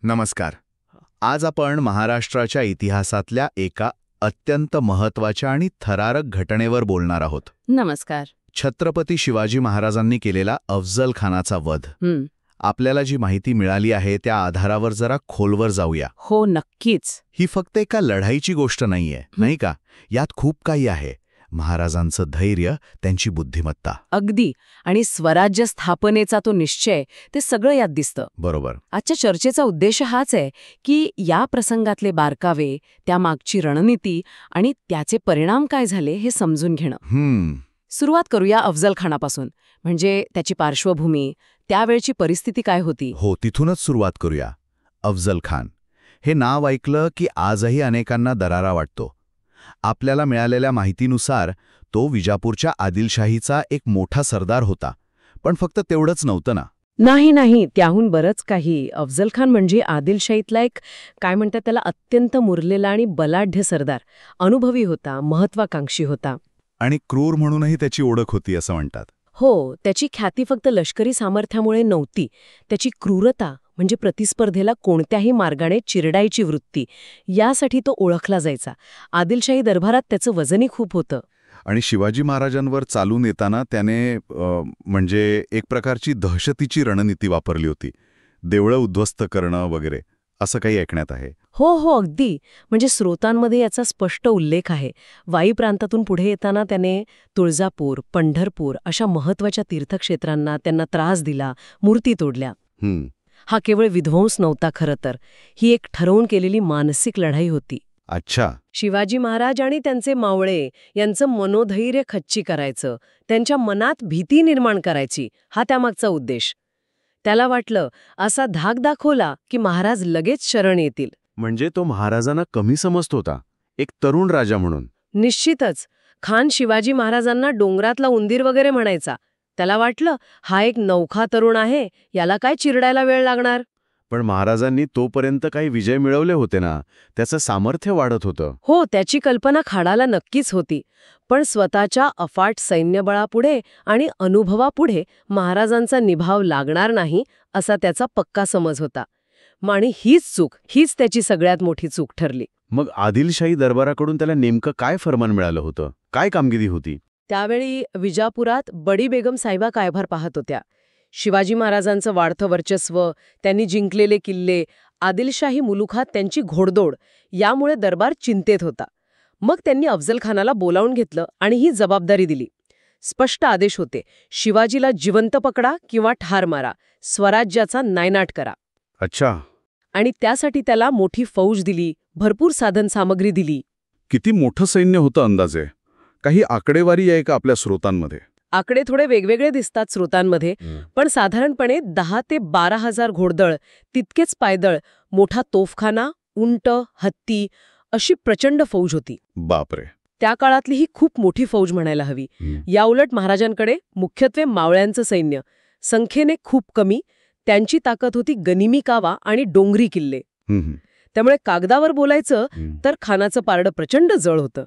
नमस्कार. आज आपण महाराष्ट्राच्या इतिहासातल्या एका अत्यंत महत्त्वाच्या आणि थरारक घटनेवर बोलणार आहोत. नमस्कार. छत्रपती शिवाजी महाराजांनी केलेला अफजल खानाचा वध. आपल्याला जी माहिती मिळाली आहे त्या आधारावर जरा खोलवर जाऊया. हो, नक्कीच. ही फक्त एका लढाईची गोष्ट नाहीये, नाही का? यात खूप काही आहे. महाराजांचं धैर्य, त्यांची बुद्धिमत्ता. अगदी. आणि स्वराज्य स्थापनेचा तो निश्चय, ते सगळं यात दिसतं. बरोबर. आजच्या चर्चेचा उद्देश हाच आहे की या प्रसंगातले बारकावे, त्यामागची रणनीती आणि त्याचे परिणाम काय झाले हे समजून घेणं. सुरुवात करूया अफजल खानापासून. म्हणजे त्याची पार्श्वभूमी, त्यावेळची परिस्थिती काय होती. हो, तिथूनच सुरुवात करूया. अफजल खान हे नाव ऐकलं की आजही अनेकांना दरारा वाटतो. आपल्याला मिळालेल्या माहितीनुसार तो विजापूरच्या आदिलशाहीचा एक मोठा सरदार होता. पण फक्त तेवढंच नव्हतं ना. नाही, त्याहून बरंच काही. अफजल खान म्हणजे आदिलशाहीतला एक, काय म्हणतात त्याला, अत्यंत मुरलेला आणि बलाढ्य सरदार. अनुभवी होता, महत्वाकांक्षी होता. आणि क्रूर म्हणूनही त्याची ओळख होती असं म्हणतात. हो, त्याची ख्याती फक्त लष्करी सामर्थ्यामुळे नव्हती. त्याची क्रूरता, म्हणजे प्रतिस्पर्धेला कोणत्याही मार्गाने चिरडायची वृत्ती, यासाठी तो ओळखला जायचा. आदिलशाही दरबारात त्याचं वजनही खूप होतं. आणि शिवाजी महाराजांवर चालून येताना त्याने म्हणजे एक प्रकारची दहशतीची रणनीती वापरली होती. देवळं उद्ध्वस्त करणं वगैरे असं काही ऐकण्यात आहे. हो, अगदी. म्हणजे स्रोतांमध्ये याचा स्पष्ट उल्लेख आहे. वाई प्रांतातून पुढे येताना त्याने तुळजापूर, पंढरपूर अशा महत्वाच्या तीर्थक्षेत्रांना त्यांना त्रास दिला, मूर्ती तोडल्या. हा केवळ विध्वंस नव्हता खरं तर. ही एक ठरवून केलेली मानसिक लढाई होती. अच्छा. शिवाजी महाराज आणि त्यांचे मावळे यांचं मनोधैर्य खच्ची करायचं, त्यांच्या मनात भीती निर्माण करायची, हा त्यामागचा उद्देश. त्याला वाटलं असा धाक दाखवला की महाराज लगेच शरण येतील. म्हणजे तो महाराजांना कमी समजत होता, एक तरुण राजा म्हणून. निश्चितच. खान शिवाजी महाराजांना डोंगरातला उंदीर वगैरे म्हणायचा. त्याला वाटलं हा एक नवखा तरुण आहे, याला काय चिरडायला वेळ लागणार. पण महाराजांनी तोपर्यंत काही विजय मिळवले होते ना, त्याचं सामर्थ्य वाढत होतं. हो, त्याची कल्पना खाडाला नक्कीच होती. पण स्वतःच्या अफाट सैन्यबळापुढे आणि अनुभवापुढे महाराजांचा निभाव लागणार नाही असा त्याचा पक्का समज होता. आणि हीच त्याची सगळ्यात मोठी चूक ठरली. मग आदिलशाही दरबाराकडून त्याला नेमकं काय फरमान मिळालं होतं, काय कामगिरी होती. त्यावेळी विजापुरात बडी बेगम साहिबा कारभार पाहत होत्या. शिवाजी महाराजांचं वाढतं वर्चस्व, त्यांनी जिंकलेले किल्ले, आदिलशाही मुलुखात त्यांची घोडदौड, यामुळे दरबार चिंतेत होता. मग त्यांनी अफजल खानाला बोलावून घेतलं आणि ही जबाबदारी दिली. स्पष्ट आदेश होते, शिवाजीला जिवंत पकडा किंवा ठार मारा, स्वराज्याचा नायनाट करा. अच्छा. आणि त्यासाठी त्याला मोठी फौज दिली, भरपूर साधन सामग्री दिली. किती मोठं सैन्य होतं अंदाजे? काही आकडेवारी आहे का आपल्या स्रोतांमध्ये? आकडे थोडे वेगवेगळे दिसतात स्रोतांमध्ये, पण साधारणपणे 10 ते 12,000 घोडदळ, तितकेच पायदळ, मोठा तोफखाना, उंट, हत्ती अशी प्रचंड फौज होती. बापरे. त्या काळातली ही खूप मोठी फौज म्हणायला हवी. याउलट महाराजांकडे मुख्यत्वे मावळ्यांचं सैन्य, संख्येने खूप कमी. त्यांची ताकद होती गनिमी कावा आणि डोंगरी किल्ले. त्यामुळे कागदावर बोलायचं तर खानाचं पारडं प्रचंड जड होतं.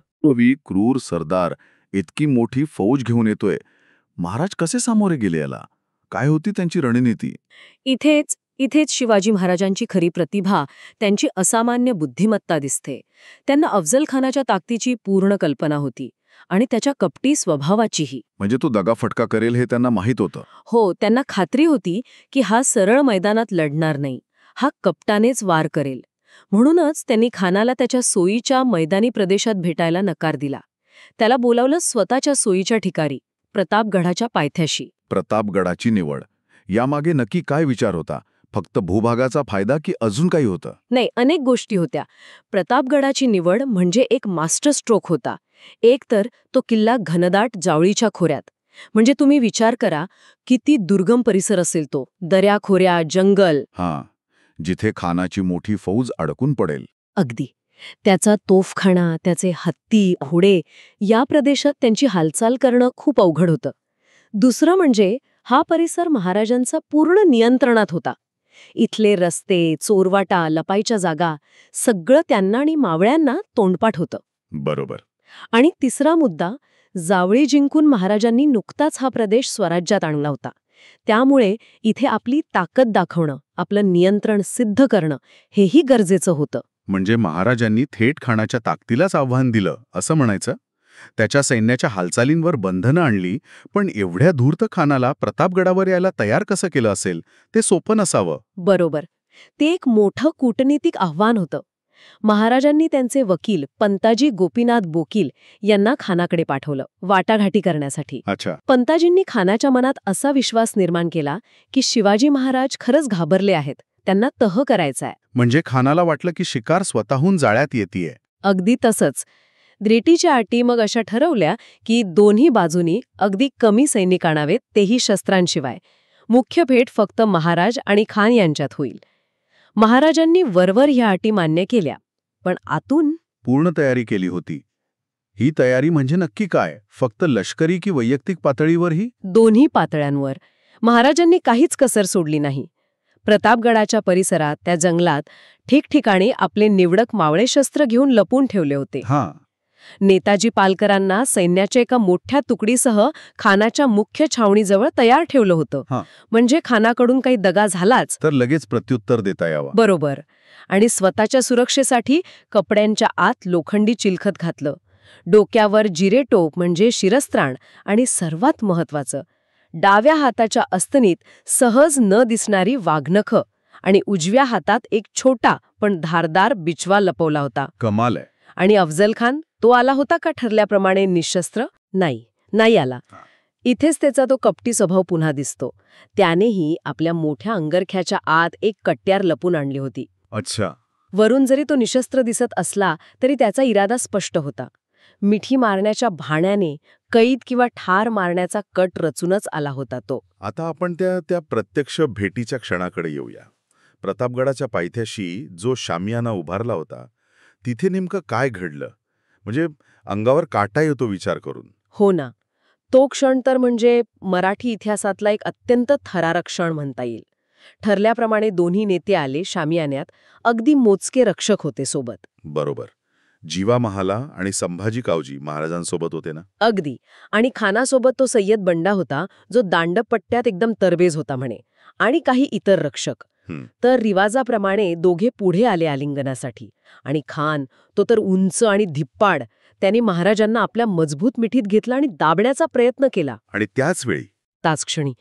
क्रूर सरदार इतकी मोठी फौज घेऊन येतोय, महाराज कसे सामोरे गेले याला? काय होती त्यांची रणनीती? इथेच शिवाजी महाराजांची खरी प्रतिभा, त्यांची असामान्य बुद्धिमत्ता दिसते. त्यांना अफजल खानाच्या ताकदीची पूर्ण कल्पना होती आणि त्याच्या कपटी स्वभावाचीही. म्हणजे तो दगाफटका करेल हे त्यांना माहीत होतं. हो, त्यांना खात्री होती की हा सरळ मैदानात लढणार नाही, हा कपटानेच वार करेल. म्हणूनच त्यांनी खानाला त्याच्या सोयीच्या मैदानी प्रदेशात भेटायला नकार दिला. त्याला बोलावलं स्वतःच्या सोयीच्या ठिकाणी, प्रतापगडाच्या पायथ्याशी. प्रतापगडाची निवड, यामागे नक्की काय विचार होता? फक्त भूभागाचा फायदा की अजून काही होतं? नाही, अनेक गोष्टी होत्या. प्रतापगडाची निवड म्हणजे एक मास्टर स्ट्रोक होता. एक तर तो किल्ला घनदाट जावळीच्या खोऱ्यात. म्हणजे तुम्ही विचार करा, किती दुर्गम परिसर असेल तो. दऱ्या खोऱ्या, जंगल. जिथे खानाची मोठी फौज अडकून पडेल. अगदी. त्याचा तोफखाना, त्याचे हत्ती, घोडे, या प्रदेशात त्यांची हालचाल करणं खूप अवघड होतं. दुसरं म्हणजे हा परिसर महाराजांचा पूर्ण नियंत्रणात होता. इथले रस्ते, चोरवाटा, लपाईच्या जागा, सगळं त्यांना आणि मावळ्यांना तोंडपाठ होतं. बरोबर. आणि तिसरा मुद्दा, जावळी जिंकून महाराजांनी नुकताच हा प्रदेश स्वराज्यात आणला होता. त्यामुळे इथे आपली ताकद दाखवणं, आपलं नियंत्रण सिद्ध करणं हेही गरजेचं होतं. म्हणजे महाराजांनी थेट खानाच्या ताकदीलाच आव्हान दिलं असं म्हणायचं. त्याच्या सैन्याच्या हालचालींवर बंधनं आणली, पण एवढ्या धूर्त खानाला प्रतापगडावर यायला तयार कसं केलं असेल ते सोपं नसावं. बरोबर. ते एक मोठं कूटनीतिक आव्हान होतं. महाराजांनी त्यांचे वकील पंताजी गोपीनाथ बोकील यांना खानाकडे पाठवलं वाटाघाटी करण्यासाठी. अच्छा. पंताजींनी खानाच्या मनात असा विश्वास निर्माण केला की शिवाजी महाराज खरंच घाबरले आहेत, त्यांना तह करायचाय. म्हणजे खानाला वाटलं की शिकार स्वतःहून जाळ्यात येतेय. अगदी तसंच. द्रेटीच्या अटी मग अशा ठरवल्या की दोन्ही बाजूनी अगदी कमी सैनिक आणावेत, तेही शस्त्रांशिवाय. मुख्य भेट फक्त महाराज आणि खान यांच्यात होईल. महाराजांनी वरवर ह्या अटी मान्य केल्या, पण आतून पूर्ण तयारी केली होती. ही तयारी म्हणजे नक्की काय? फक्त लष्करी की वैयक्तिक पातळीवरही? दोन्ही पातळ्यांवर. महाराजांनी काहीच कसर सोडली नाही. प्रतापगडाच्या परिसरात, त्या जंगलात ठिकठिकाणी आपले निवडक मावळे शस्त्र घेऊन लपून ठेवले होते. हां. नेताजी पालकरांना सैन्याच्या एका मोठ्या तुकडीसह खानाच्या मुख्य छावणीजवळ तयार ठेवलं होतं. हां. म्हणजे खानाकडून काही दगा झालाच तर लगेच प्रत्युत्तर देता यावं. बरोबर. आणि स्वतःच्या सुरक्षेसाठी कपड्यांच्या आत लोखंडी चिलखत घातलं. डोक्यावर जिरेटोप म्हणजे शिरस्त्राण, आणि सर्वात महत्वाचं, डाव्या हाताच्या अस्तनीत सहज न दिसणारी वाघनखं आणि उजव्या हातात एक छोटा पण धारदार बिचवा लपवला होता. कमाल आहे. आणि अफझल खान, तो आला होता का ठरल्याप्रमाणे निशस्त्र? नाही आला. इथेच त्याचा तो कपटी स्वभाव पुन्हा दिसतो. त्यानेही आपल्या मोठ्या अंगरख्याच्या आत एक कट्यार लपून आणली होती. अच्छा. वरून जरी तो निशस्त्र दिसत असला तरी त्याचा इरादा स्पष्ट होता. मिठी मारण्याच्या भाण्याने कैद किंवा ठार मारण्याचा कट रचूनच आला होता तो. आता आपण त्या प्रत्यक्ष भेटीच्या क्षणाकडे येऊया. प्रतापगडाच्या पायथ्याशी जो शामियाना उभारला होता, तिथे नेमकं काय घडलं? म्हणजे अंगावर काटा येतो विचार करून. हो ना. तो क्षण तर म्हणजे मराठी इतिहासातला एक अत्यंत थरारक क्षण म्हणता येईल. ठरल्याप्रमाणे दोन्ही नेते आले शामियान्यात. अगदी मोजके रक्षक होते सोबत. बरोबर. जीवा महाला आणि संभाजी कावजी महाराजांसोबत होते ना? अगदी. आणि खानासोबत तो सय्यद बंडा होता, जो दांडपट्ट्यात एकदम तरबेज होता म्हणे, आणि काही इतर रक्षक. तर रिवाजाप्रमाणे दोघे पुढे आले आलिंगनासाठी. आणि खान, तो तर उंच आणि धिप्पाड, त्याने महाराजांना आपल्या मजबूत मिठीत घेतला आणि दाबण्याचा प्रयत्न केला. आणि त्याच क्षणी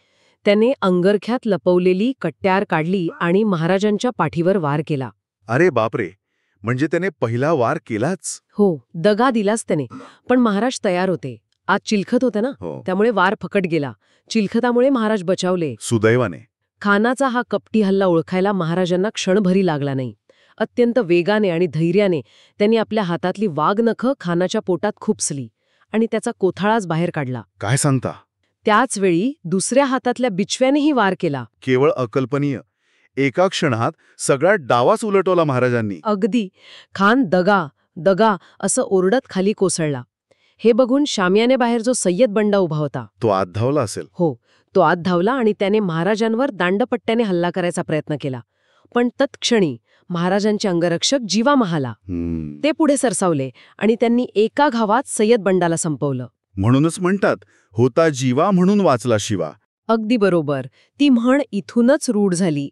त्याने अंगरख्यात लपवलेली कट्यार काढली आणि महाराजांच्या पाठीवर वार केला. अरे बापरे, म्हणजे त्याने पहिला वार केलाच? हो, दगा दिलाच त्याने. पण महाराज तयार होते. आत चिलखत होते ना, हो. त्यामुळे वार फकट गेला. चिलखतामुळे महाराज बचावले. सुदैवाने. खानाचा हा कपटी हल्ला ओळखायला महाराजांना क्षणभरी लागला नाही. अत्यंत वेगाने आणि धैर्याने त्यांनी आपल्या हातातली वाघनखं खानाच्या पोटात खुपसली आणि त्याचा कोथाळाच बाहेर काढला. काय सांगता? त्याच वेळी दुसऱ्या हातातल्या बिचव्यानेही वार केला. केवळ अकल्पनीय. एका क्षणात सगळा डावाच उलटवला महाराजांनी. अगदी. खान दगा असं ओरडत खाली कोसळला. हे बघून शामियाने बाहेर जो सय्यद बंडा उभा होता, तो आत धावला असेल. हो, तो आत धावला आणि त्याने महाराजांवर दांडपट्ट्याने हल्ला करायचा प्रयत्न केला. पण तत्क्षणी महाराजांचे अंगरक्षक जीवा महाला, ते पुढे सरसावले आणि त्यांनी एका घावात सय्यद बंडाला संपवलं. म्हणूनच म्हणतात, होता जीवा म्हणून वाचला शिवा. अगदी बरोबर. ती म्हण इथूनच रूढ झाली.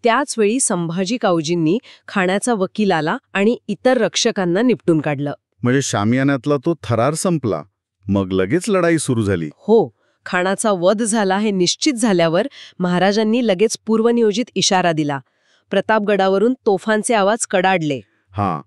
त्याच वेळी संभाजी कावजींनी खानाचा वकील आला आणि इतर रक्षकांना निपटून काढलं. म्हणजे शामियान्यातला तो थरार संपला. मग लगेच लढाई सुरू झाली. हो, खानाचा वध झाला हे निश्चित झाल्यावर महाराजांनी लगेच पूर्वनियोजित इशारा दिला. प्रतापगडावरून तोफांचे आवाज कडाडले.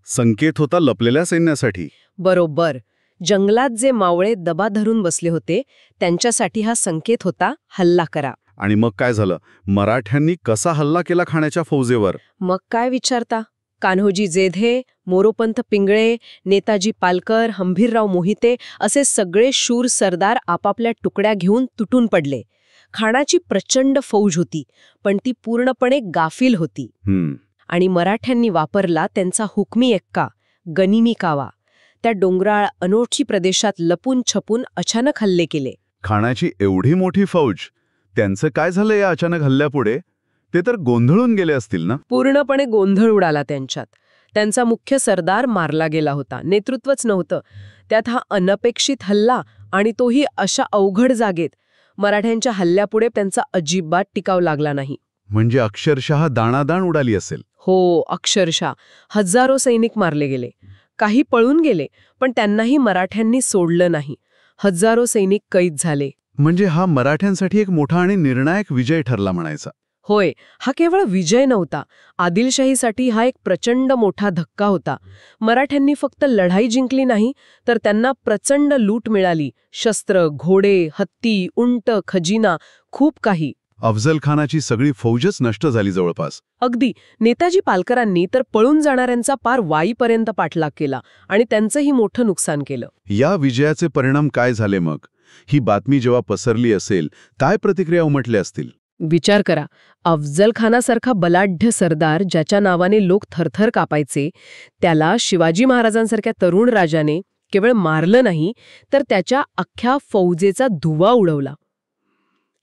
संकेत होता लपलेल्या सैन्यासाठी. बरोबर. जंगलात जे मावळे दबा धरून बसले होते त्यांच्यासाठी हा संकेत होता, हल्ला करा. आणि मग काय झालं? मराठ्यांनी कसा हल्ला केला खानाच्या फौजेवर? मग काय विचारता? कान्होजी जेधे, मोरोपंत पिंगळे, नेताजी पालकर, हंभीरराव मोहिते असे सगळे शूर सरदार आपापल्या तुकड्या घेऊन तुटून पडले. खानाची प्रचंड फौज होती, पण ती पूर्णपणे गाफील होती. आणि मराठ्यांनी वापरला त्यांचा हुकमी एक्का, गनिमी कावा. त्या डोंगराळ अनोळखी प्रदेशात लपून छपून अचानक हल्ले केले. खानाची एवढी मोठी फौज, त्यांचं काय झालं या अचानक हल्ल्यापुढे? ते तर गोंधळून गेले असतील ना? पूर्णपणे गोंधळ उडाला त्यांच्यात. त्यांचा मुख्य सरदार मारला गेला होता, नेतृत्वच नव्हतं. त्यात हा अनपेक्षित हल्ला, आणि तोही अशा अवघड जागेत. मराठ्यांच्या हल्ल्यापुढे त्यांचा अजिबात टिकाव लागला नाही. म्हणजे अक्षरशः दाणादाण उडाली असेल. हो, अक्षरशः हजारो सैनिक मारले गेले. काही पळून गेले, पण त्यांनाही मराठ्यांनी सोडलं नाही. हजारो सैनिक कैद झाले. म्हणजे हा मराठ्यांसाठी एक मोठा आणि निर्णायक विजय ठरला म्हणायचा. होय, हा केवळ विजय नव्हता. आदिलशाहीसाठी हा एक प्रचंड मोठा धक्का होता. मराठ्यांनी फक्त लढाई जिंकली नाही, तर त्यांना प्रचंड लूट मिळाली. शस्त्र, घोडे, हत्ती, उंट, खजिना, खूप काही. अफझल खानाची सगळी फौजच नष्ट झाली जवळपास. अगदी. नेताजी पालकरांनी तर पळून जाणाऱ्यांचा पार वाईपर्यंत पाठलाग केला आणि त्यांचंही मोठं नुकसान केलं. या विजयाचे परिणाम काय झाले मग? ही बातमी जेव्हा पसरली असेल, काय प्रतिक्रिया उमटल्या असतील? विचार करा, अफजल खानासारखा बलाढ्य सरदार ज्याच्या नावाने लोक थरथर कापायचे, त्याला शिवाजी महाराजांसारख्या तरुण राजाने केवळ मारलं नाही, तर त्याच्या अख्ख्या फौजेचा धुव्वा उडवला.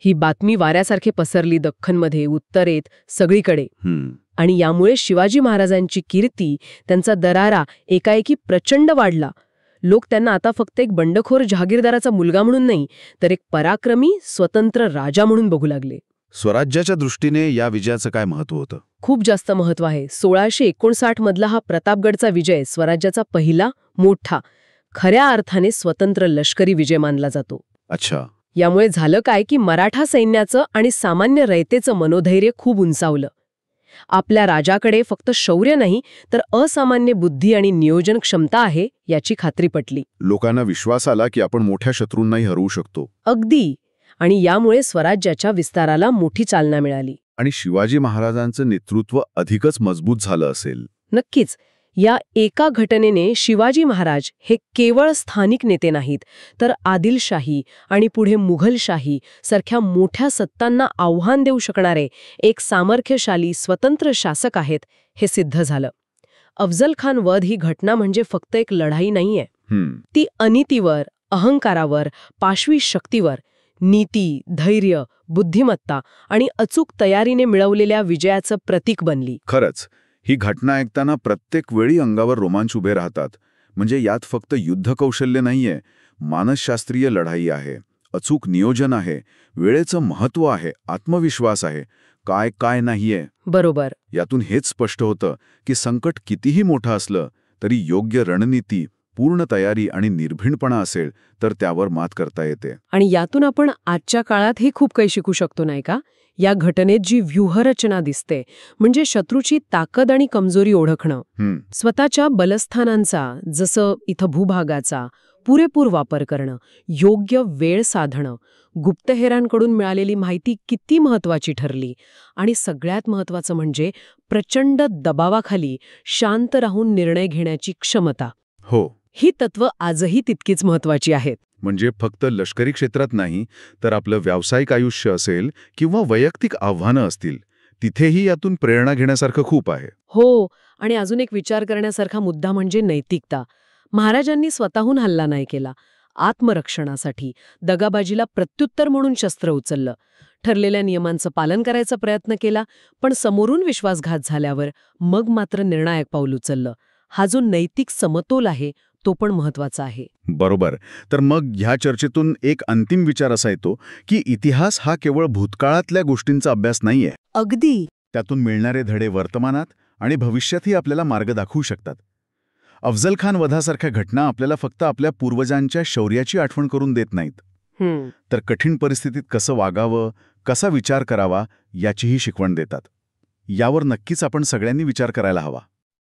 ही बातमी वाऱ्यासारखी पसरली दख्खनमध्ये, उत्तरेत, सगळीकडे. आणि यामुळे शिवाजी महाराजांची कीर्ती, त्यांचा दरारा एकाएकी प्रचंड वाढला. लोक त्यांना आता फक्त एक बंडखोर जहागीरदाराचा मुलगा म्हणून नाही, तर एक पराक्रमी स्वतंत्र राजा म्हणून बघू लागले. स्वराज्याच्या दृष्टीने या विजयाचं काय महत्त्व होतं? खूप जास्त महत्त्व आहे. 1659 मधला हा प्रतापगडचा विजय स्वराज्याचा पहिला मोठा, खऱ्या अर्थाने स्वतंत्र लष्करी विजय मानला जातो. अच्छा. यामुळे झालं काय की मराठा सैन्याचं आणि सामान्य रयतेचं मनोधैर्य खूप उंचावलं. आपल्या राजाकडे फक्त शौर्य नाही, तर असामान्य बुद्धी आणि नियोजन क्षमता आहे याची खात्री पटली. लोकांना विश्वास आला की आपण मोठ्या शत्रूंनाही हरवू शकतो. अगदी. आणि यामुळे स्वराज्याच्या विस्ताराला मोठी चालना मिळाली. आणि शिवाजी महाराजांचं नेतृत्व अधिकच मजबूत झालं असेल. नक्कीच. या एका घटनेने शिवाजी महाराज हे केवळ स्थानिक नेते नाहीत, तर आदिलशाही आणि पुढे मुघलशाही सारख्या मोठ्या सत्तांना आव्हान देऊ शकणारे एक सामर्थ्यशाली स्वतंत्र शासक आहेत, हे सिद्ध झालं. अफझल खान वध ही घटना म्हणजे फक्त एक लढाई नाहीये. ती अनितीवर, अहंकारावर, पाशवी शक्तीवर, नीती, धैर्य, बुद्धिमत्ता आणि अचूक तयारीने मिळवलेल्या विजयाचं प्रतीक बनली. खरंच, ही घटना ऐकताना प्रत्येक वेळी अंगावर रोमांच उभे राहतात. म्हणजे यात फक्त युद्धकौशल्य नाहीये, मानसशास्त्रीय लढाई आहे, अचूक नियोजन आहे, वेळेचं महत्त्व आहे, आत्मविश्वास आहे, काय काय नाहीये. बरोबर. यातून हेच स्पष्ट होतं की संकट कितीही मोठं असलं तरी योग्य रणनीती, पूर्ण तयारी आणि निर्भीडपणा असेल तर त्यावर मात करता येते. आणि यातून आपण आजच्या काळातही खूप काही शिकू शकतो, नाही का? या घटनेत जी व्यूहरचना दिसते, म्हणजे शत्रूची ताकद आणि कमजोरी ओळखणं, स्वतःच्या बलस्थानांचा, जसं इथं भूभागाचा पुरेपूर वापर करणं, योग्य वेळ साधणं, गुप्तहेरांकडून मिळालेली माहिती किती महत्वाची ठरली, आणि सगळ्यात महत्वाचं म्हणजे प्रचंड दबावाखाली शांत राहून निर्णय घेण्याची क्षमता. हो. ही तत्व आजही तितकीच महत्वाची आहेत. म्हणजे फक्त लष्करी क्षेत्रात नाही, तर आपलं व्यावसायिक आयुष्य असेल किंवा वैयक्तिक आव्हानं असतील, तिथेही यातून प्रेरणा घेण्यासारखं खूप आहे. हो. आणि अजून एक विचार करण्यासारखा मुद्दा म्हणजे नैतिकता. महाराजांनी स्वतःहून हल्ला नाही केला. आत्मरक्षणासाठी दगाबाजीला प्रत्युत्तर म्हणून शस्त्र उचललं. ठरलेल्या नियमांचं पालन करायचा प्रयत्न केला, पण समोरून विश्वासघात झाल्यावर मग मात्र निर्णायक पाऊल उचललं. हा जो नैतिक समतोल आहे, तो पण महत्वाचा आहे. बरोबर. तर मग ह्या चर्चेतून एक अंतिम विचार असा येतो की इतिहास हा केवळ भूतकाळातल्या गोष्टींचा अभ्यास नाहीये. अगदी. त्यातून मिळणारे धडे वर्तमानात आणि भविष्यातही आपल्याला मार्ग दाखवू शकतात. अफझल खान वधासारख्या घटना आपल्याला फक्त आपल्या पूर्वजांच्या शौर्याची आठवण करून देत नाहीत, तर कठीण परिस्थितीत कसं वागावं, कसा विचार करावा याचीही शिकवण देतात. यावर नक्कीच आपण सगळ्यांनी विचार करायला हवा.